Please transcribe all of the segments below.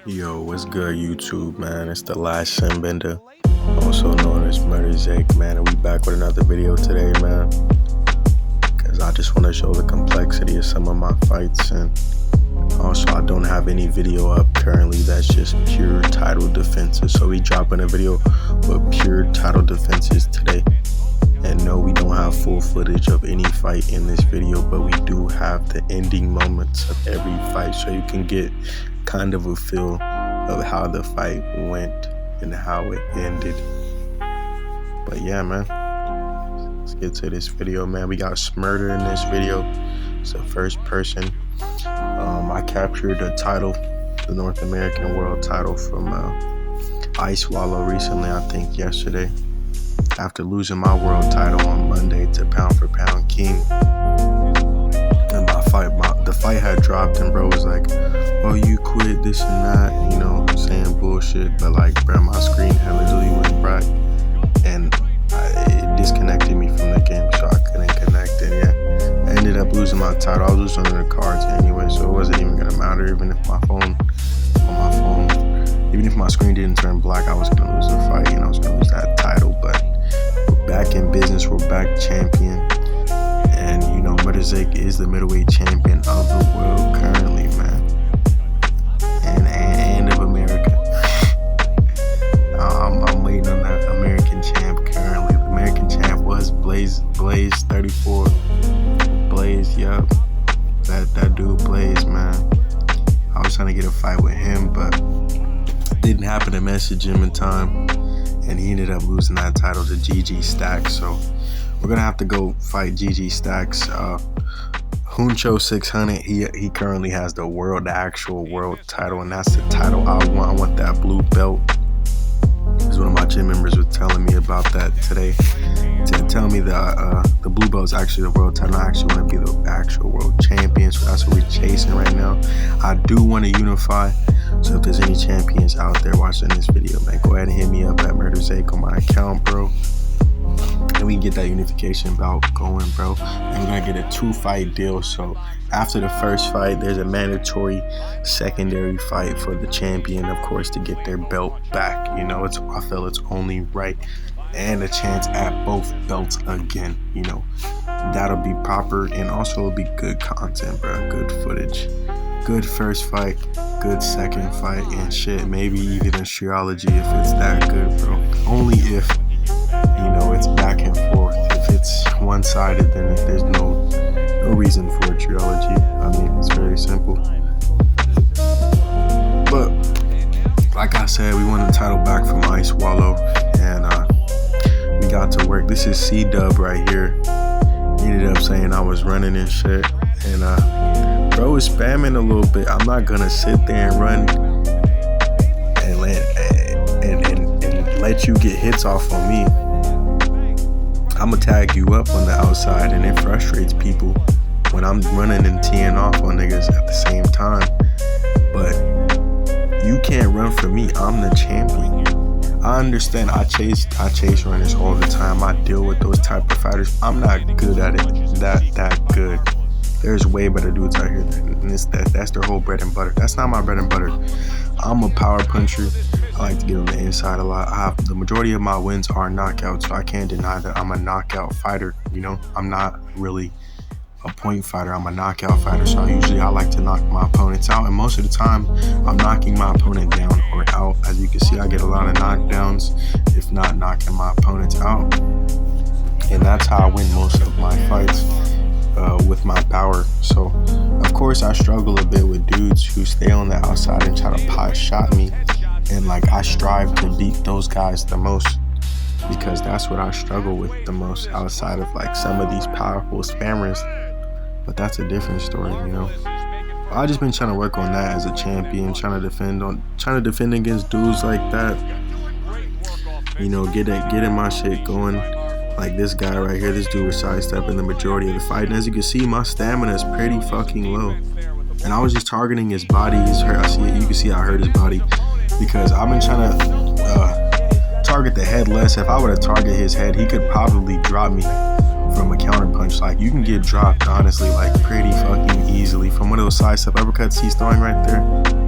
Yo, what's good, YouTube, man? It's the last Sim Bender, also known as MURDERZAIK, man, and we back with another video today, man. Because I just want to show the complexity of some of my fights, and also I don't have any video up currently that's just pure title defenses. So we dropping a video with pure title defenses today. And no, we don't have full footage of any fight in this video, but we do have the ending moments of every fight, so you can get kind of a feel of how the fight went and how it ended. But yeah, man, let's get to this video, man. We got Smurder in this video. It's the first person. I captured the title, the North American world title from Ice Wallow recently, I think yesterday, after losing my world title on Monday to Pound for Pound King. And the fight had dropped, and bro was like, oh, you quit, this and that, you know, saying bullshit. But like, bro, my screen had literally went bright, and it disconnected me from the game, so I couldn't connect. And yeah, I ended up losing my title. I was losing under the cards anyway, so it wasn't even gonna matter. Even if even if my screen didn't turn black, I was gonna lose the fight, and I was gonna lose that title. But we're back in business, we're back champion, and you know, MURDERZAIK is the middleweight champion of the world currently, man, and of America. I'm waiting on that American champ currently. The American champ was Blaze 34. Blaze, yup, that dude Blaze, man. I was trying to get a fight with him, but didn't happen to message him in time, and he ended up losing that title to GG Stacks. So we're gonna have to go fight GG Stacks. Huncho 600, he currently has the actual world title, and that's the title I want. I want that blue belt. Because one of my gym members was telling me about that today, to tell me that the blue belt is actually the world title. I actually want to be the actual world champion, so that's what we're chasing right now. I do want to unify, so if there's any champions out there watching this video, man, go ahead and hit me up at MURDERZAIK on my account, bro, and we can get that unification bout going, bro. And we're gonna get a 2-fight deal. So after the first fight, there's a mandatory secondary fight for the champion, of course, to get their belt back. You know, I feel it's only right, and a chance at both belts again. You know, that'll be proper, and also it'll be good content, bro. Good footage, good first fight, good second fight, and shit, maybe even a trilogy if it's that good, bro. Only if, you know, it's back and forth. If it's one-sided, then there's no reason for a trilogy. I mean, it's very simple. But like I said, we won the title back from Ice Wallow, and we got to work. This is C-Dub right here. He ended up saying I was running and shit, and bro was spamming a little bit. I'm not gonna sit there and run and let you get hits off on me. I'm gonna tag you up on the outside, and it frustrates people when I'm running and teeing off on niggas at the same time. But you can't run for me. I'm the champion. I understand. I chase runners all the time. I deal with those type of fighters. I'm not good at it. That good. There's way better dudes out here, and that's their whole bread and butter. That's not my bread and butter. I'm a power puncher. I like to get on the inside a lot. The majority of my wins are knockouts, so I can't deny that I'm a knockout fighter. You know, I'm not really a point fighter. I'm a knockout fighter, so I like to knock my opponents out, and most of the time I'm knocking my opponent down or out. As you can see, I get a lot of knockdowns, if not knocking my opponents out, and that's how I win most of my fights. With my power. So of course I struggle a bit with dudes who stay on the outside and try to pot shot me, and like I strive to beat those guys the most, because that's what I struggle with the most outside of like some of these powerful spammers. But that's a different story, you know. I just been trying to work on that as a champion, trying to defend against dudes like that, you know, getting my shit going. Like this guy right here, this dude was sidestepping the majority of the fight. And as you can see, my stamina is pretty fucking low. And I was just targeting his body. He's hurt. You can see I hurt his body, because I've been trying to target the head less. If I were to target his head, he could probably drop me from a counter punch. Like you can get dropped, honestly, like pretty fucking easily from one of those side step uppercuts he's throwing right there.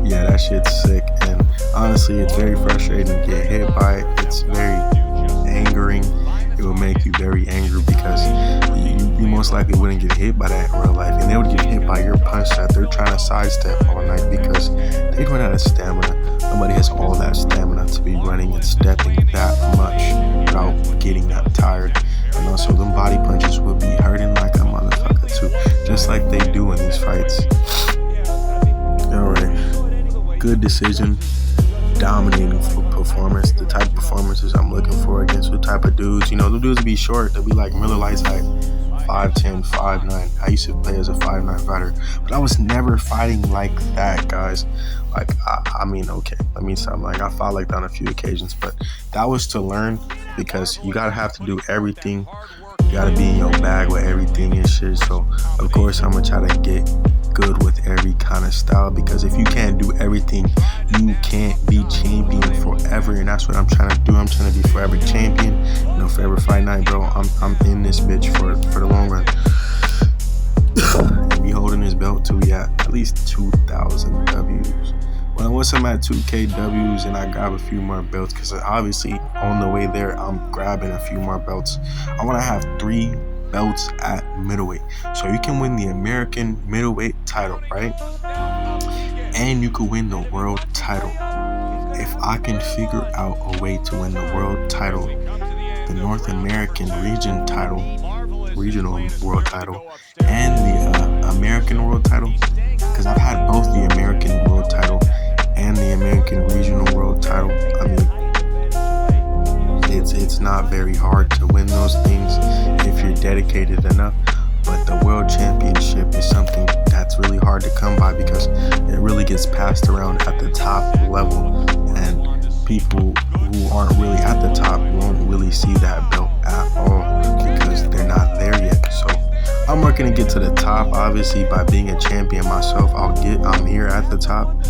Yeah, that shit's sick. And honestly, it's very frustrating to get hit by it. It's very angering. It will make you very angry because you most likely wouldn't get hit by that in real life, and they would get hit by your punch that they're trying to sidestep all night because they run out of stamina. Nobody has all that stamina to be running and stepping that much without getting that tired. And also, them body punches will be hurting like a motherfucker too, just like they do in these fights. Alright, good decision. Dominating performance, the type of performances I'm looking for against the type of dudes. You know, the dudes be short, they'll be like Miller Lite's height, 5'10", 5'9". I used to play as a 5'9" fighter, but I was never fighting like that, guys. Like, I mean, okay, let me stop. Like, I fought like that on a few occasions, but that was to learn because you gotta have to do everything. You gotta be in your bag with everything and shit. So, of course, I'm gonna try to get good with every kind of style, because if you can't do everything, you can't be champion forever. And that's what I'm trying to do. I'm trying to be forever champion, you know, forever fight night, bro. I'm in this bitch for the long run. And be holding this belt till we at least 2,000 W's. Well, once I'm at 2K W's and I grab a few more belts, because obviously on the way there I'm grabbing a few more belts. I want to have 3 belts at middleweight, so you can win the American middleweight title, right? And you could win the world title. If I can figure out a way to win the world title, the North American regional world title, and the American world title, because I've had both the American world title and the American regional world title. I mean, it's not very hard to win those things if you're dedicated enough, but the world championship is something that's really hard to come by because it really gets passed around at the top level, and people who aren't really at the top won't really see that belt at all because they're not there yet. So I'm working to get to the top. Obviously, by being a champion myself, I'm here at the top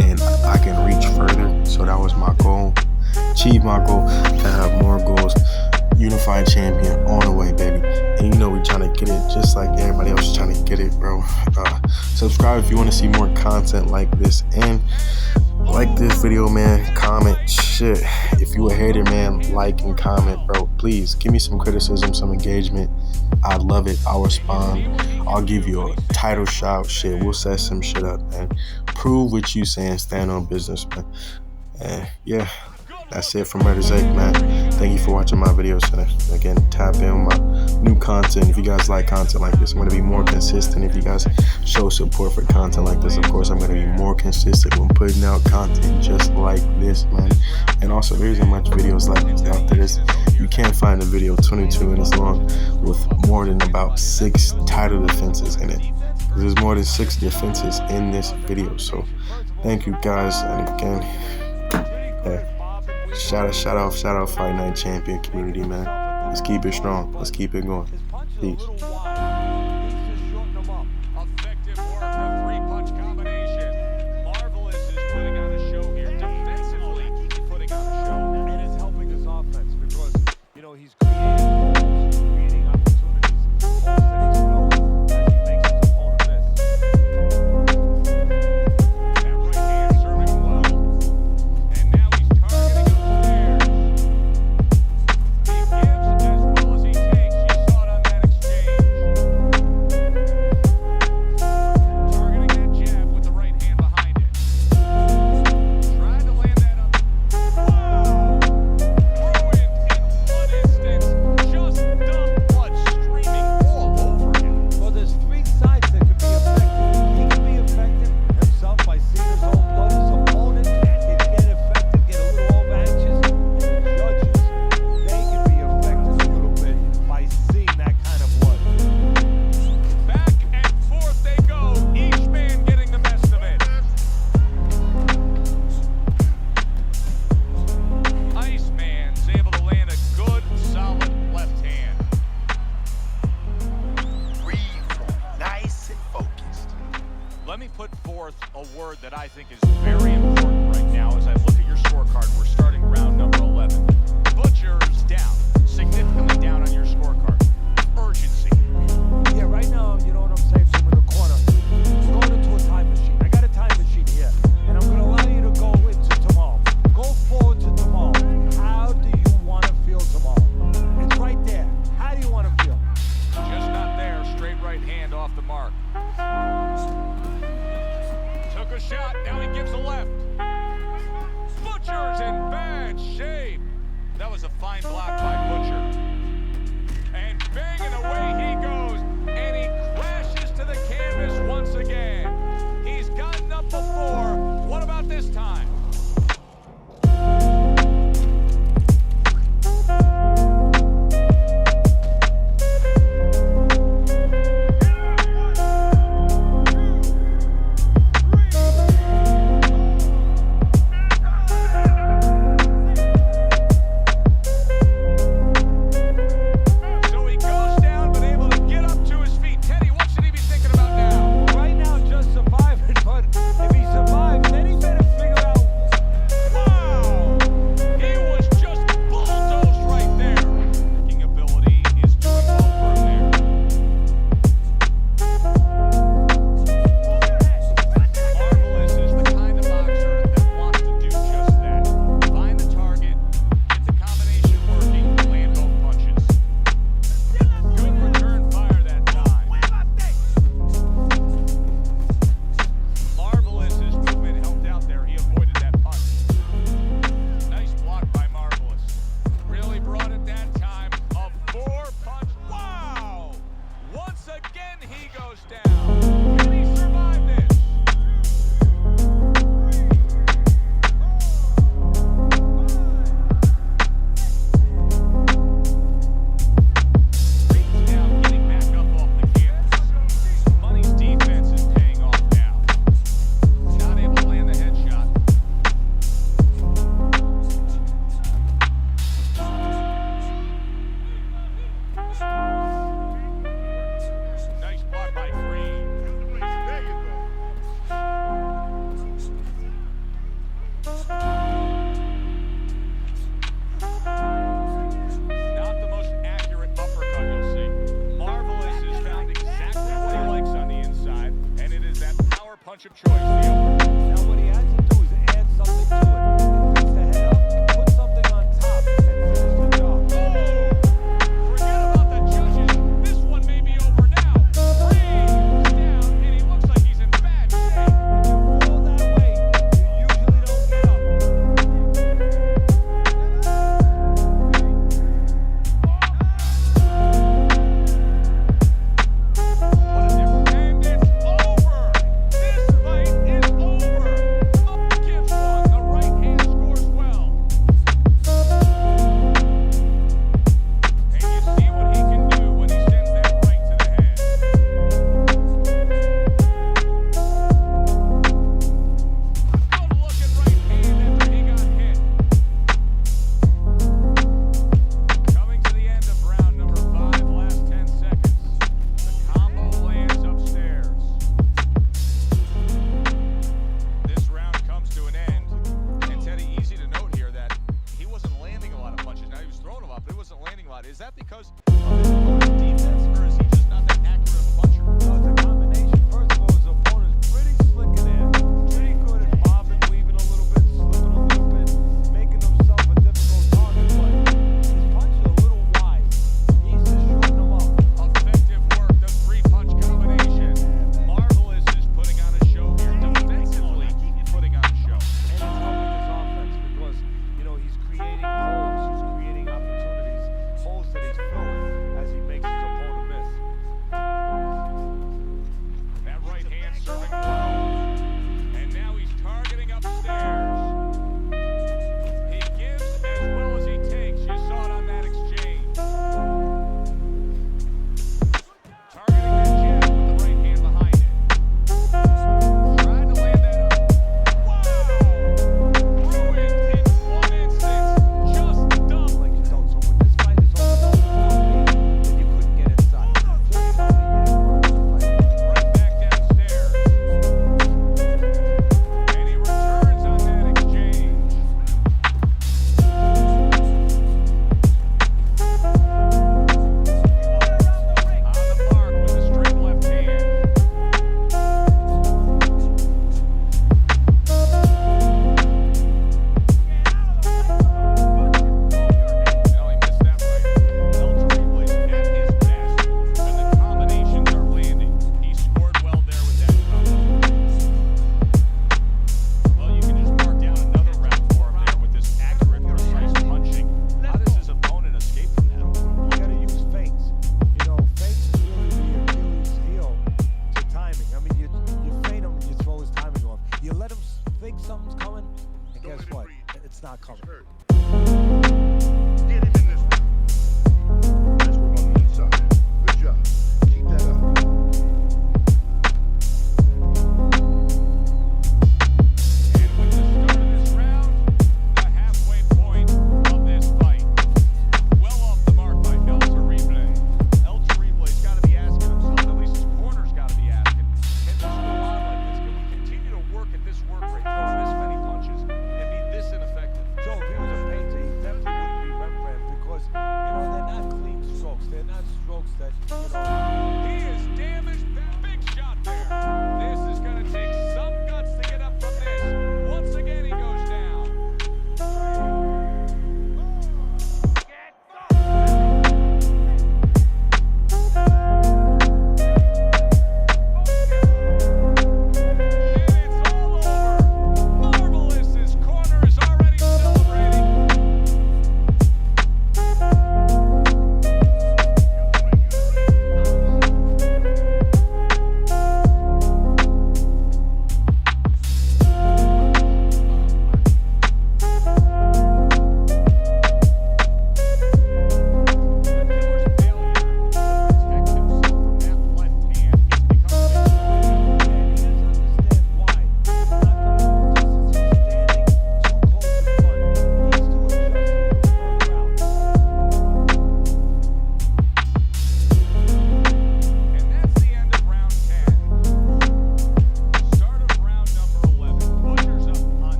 and I can reach further. So that was my goal. Achieve my goal to have more goals. Unified champion on the way, baby. And you know we trying to get it just like everybody else is trying to get it, bro. Subscribe if you want to see more content like this, and like this video, man. Comment shit. If you a hater, man, like and comment, bro. Please give me some criticism, some engagement. I'd love it. I'll respond. I'll give you a title shout. Shit, we'll set some shit up, man. Prove what you saying. Stand on business, man. And yeah, that's it from MURDERZAIK, man. Thank you for watching my videos. And again, tap in on my new content. If you guys like content like this, I'm going to be more consistent. If you guys show support for content like this, of course, I'm going to be more consistent when putting out content just like this, man. And also, there isn't much videos like this out there. You can't find a video 22 minutes long with more than about 6 title defenses in it. There's more than 6 defenses in this video. So thank you guys. And again, hey, shout out Fight Night Champion community, man. Let's keep it strong. Let's keep it going. Peace. Let me put forth a word that I think is very important right now as I look at your scorecard. We're starting round number 11. Butcher's down, significantly down on your scorecard. Urgency. right hand off the mark. Took a shot, now he gives a left. Butcher's in bad shape. That was a fine block by Butcher. And banging away he goes, and he crashes to the canvas once again. He's gotten up before. What about this time? Of choice. Now what he has to do is add something to it. He puts the head up, put something on top, and finish the job. Oh! Forget about the judges. This one may be over now. Brings down, and he looks like he's in bad shape. If you fall that way, you usually don't get up. What a difference. And it's over! This fight is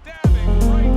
stabbing right